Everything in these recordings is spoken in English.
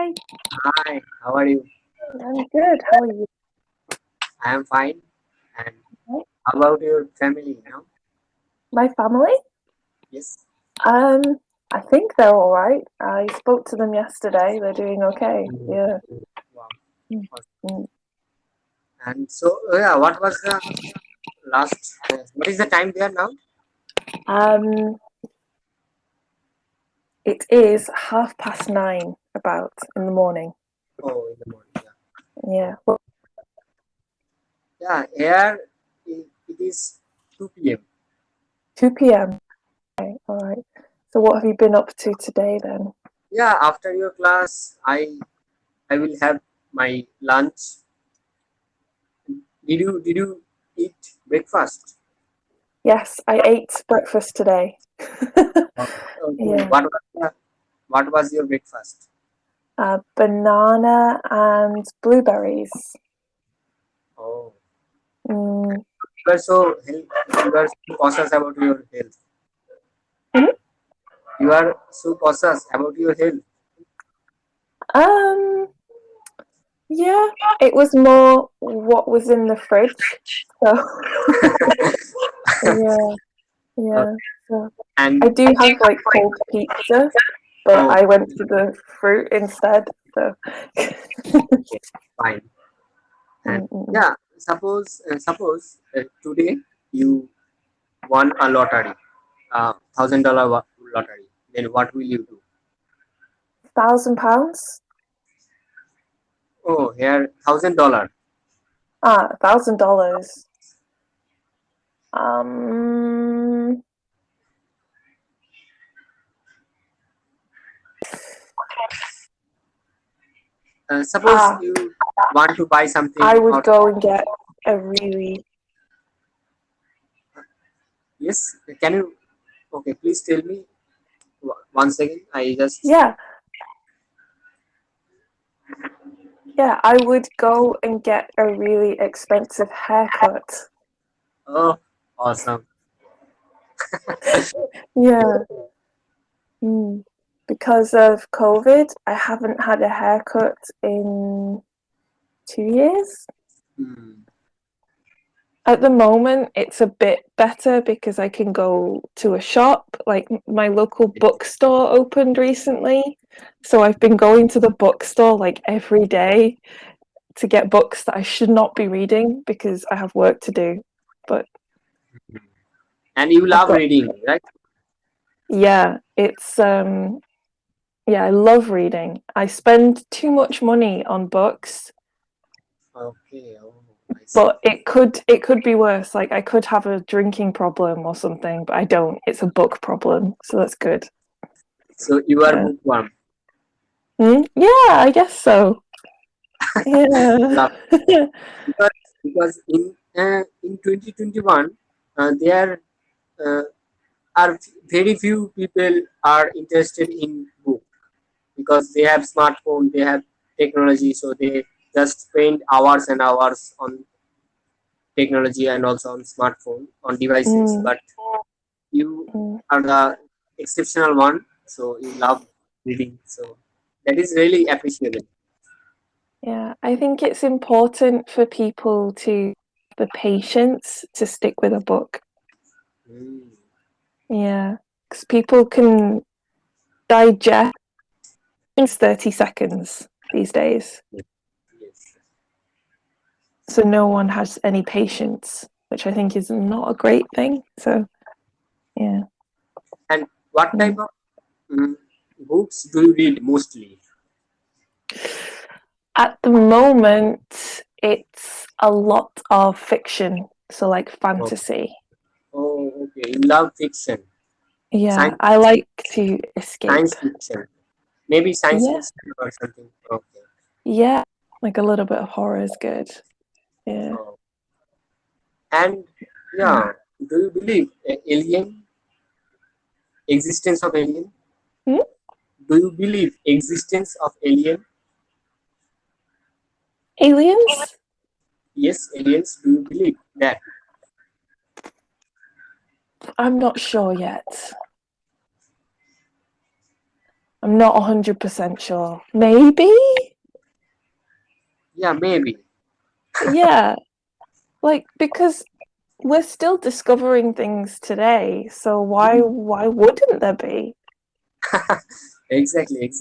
Hi, Hi, how are you? I'm good. How are you? I am fine. And how about your family now? My family? Yes. Um, I think they're all right. I spoke to them yesterday. They're doing okay. Yeah. Wow. Mm, Awesome. mm. And so, what was the last? What is the time there now? Um, it is 9:30 about in the morning. Oh, in the morning. Yeah. Yeah. Well, Yeah. Here it is 2 p.m. 2 p.m. Okay, all right. So what have you been up to today then? Yeah. After your class, I will have my lunch. Did you eat breakfast? Yes, I ate breakfast today. Okay. Yeah. What was your breakfast? Banana and blueberries. Oh. Mm. You are so cautious about your health. Mhm. You are so cautious about your health. Um, Yeah, it was more what was in the fridge. So yeah, Okay. yeah. So I And do have like cold pizza, but oh, I went for the fruit instead. So okay, fine. And Mm-mm. yeah, suppose today you won a lottery, $1,000 lottery. Then what will you do? £1,000. Oh, here $1,000. $1,000. Um, Suppose ah, you want to buy I something would or go and get a really yes. Can you? Okay, please tell me once again. I just yeah, yeah. I would go and get a really expensive haircut. oh awesome. Yeah. Mm. Because of COVID, I haven't had a haircut in 2 years. Hmm. At the moment, it's a bit better because I can go to a shop. Like my local bookstore opened recently. So I've been going to the bookstore like every day to get books that I should not be reading because I have work to do. But And you I've love got, reading, right? yeah, yeah, I love reading. I spend too much money on books. Okay. Oh, I see. But it could be worse. Like I could have a drinking problem or something, but I don't. It's a book problem, so that's good. So you are Yeah. bookworm. Yeah, I guess so. Yeah. Love because in 2021 there uh, are very few people are interested in book because they have smartphone, they have technology, so they just spend hours and hours on technology and also on smartphone on devices. Mm, But you mm. are the exceptional one, so you love reading. So that is really appreciable. Yeah, I think it's important for people to the patience to stick with a book. Mm, Yeah, because people can digest in 30 seconds these days. yes. Yes. So no one has any patience, which I think is not a great thing. So yeah. And what type Mm. of books do you read mostly? At the moment, it's a lot of fiction, so like Oh, fantasy. oh, okay. You love fiction, Yeah, science, I like to escape. science fiction, maybe science Yeah, fiction or something. Okay. yeah, like a little bit of horror is good. Yeah. Oh. And Mm. yeah, do you believe alien existence of alien? Hmm? Do you believe existence of alien? Aliens? Yes, aliens. Do you believe that? I'm not sure yet. I'm not 100% sure. Maybe? Yeah, maybe. Yeah. Like, because we're still discovering things today, so why wouldn't there be? Exactly.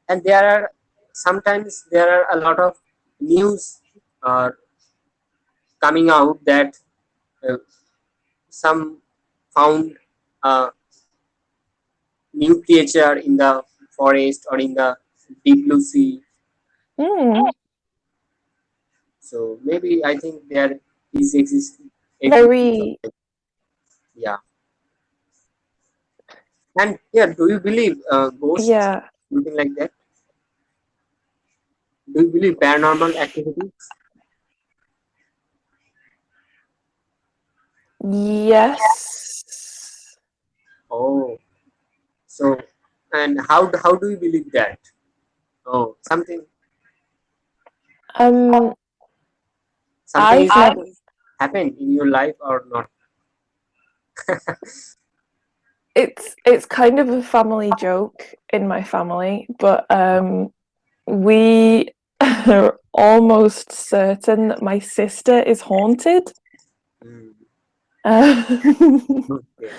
And there are sometimes there are a lot of news coming out that uh, some found a new creature in the forest or in the deep blue sea. Mm, So maybe I think there is existence of very, life. Yeah. And yeah, do you believe ghosts? yeah. Something like that? Do you believe paranormal activities? Yes. Oh, so and how do you believe that? Oh, Um, something is I've never. happened in your life or not? It's kind of a family joke in my family, but we are almost certain that my sister is haunted. Mm, Um, okay.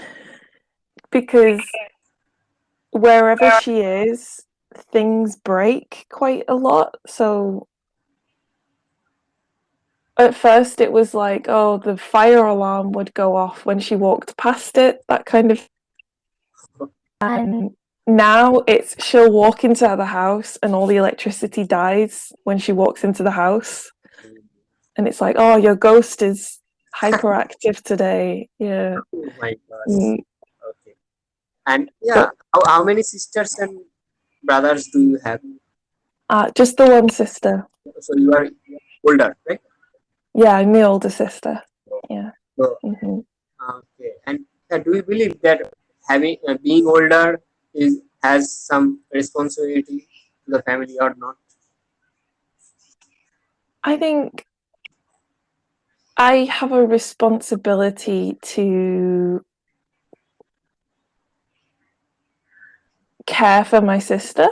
because wherever she is, things break quite a lot. So at first it was like, oh, the fire alarm would go off when she walked past it, that kind of. And now it's she'll walk into the house and all the electricity dies when she walks into the house. Mm. And it's like, oh, your ghost is hyperactive today. Yeah. Oh my gosh. Mm, Okay. And yeah, but how many sisters and brothers do you have? just the one sister. So you are older, right? Yeah, I'm the older sister. Yeah. So Hmm. okay. And do you believe that having being older is has some responsibility to the family or not? I think I have a responsibility to care for my sister.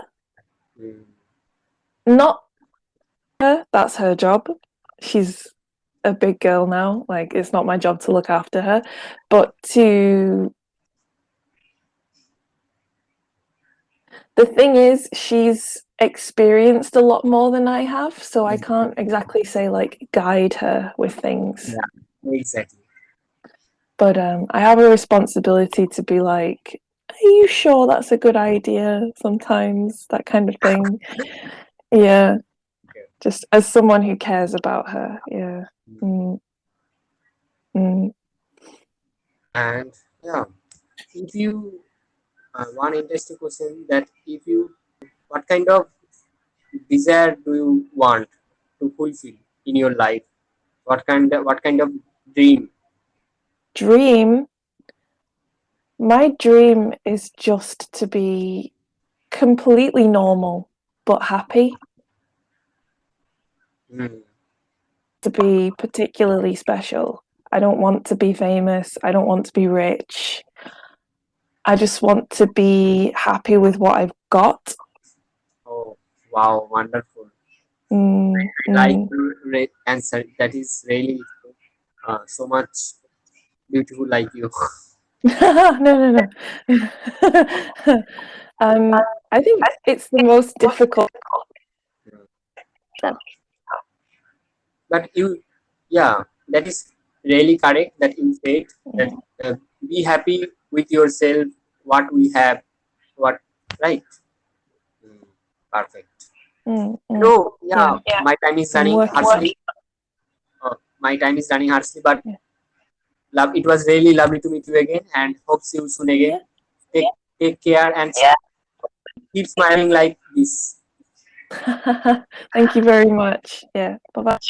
Mm. Not her, that's her job. She's a big girl now. Like, it's not my job to look after her, but to. The thing is, she's experienced a lot more than I have, so I can't exactly say, like, guide her with things. Yeah, exactly. But I have a responsibility to be like, are you sure that's a good idea? Sometimes, that kind of thing. Yeah, Okay. just as someone who cares about her. Yeah. Mm, mm. And yeah, if you one interesting question that if you what kind of desire do you want to fulfill in your life? What kind of dream? Dream. My dream is just to be completely normal but happy. Mm. To be particularly special. I don't want to be famous. I don't want to be rich. I just want to be happy with what I've got. Oh, wow, wonderful. Mm, Like mm. answer that is really so much beautiful like you. No, no. I think it's the most difficult. But you, yeah, that is really correct that you said that Mm, be happy with yourself, what we have, what, right? Mm, perfect. mm. No, yeah, Yeah, my time is I'm running working. harshly. My time is running harshly, but Yeah. love, it was really lovely to meet you again and hope see you soon again. Yeah. Take care and keep smiling like this. Thank you very much. Yeah. Bye bye.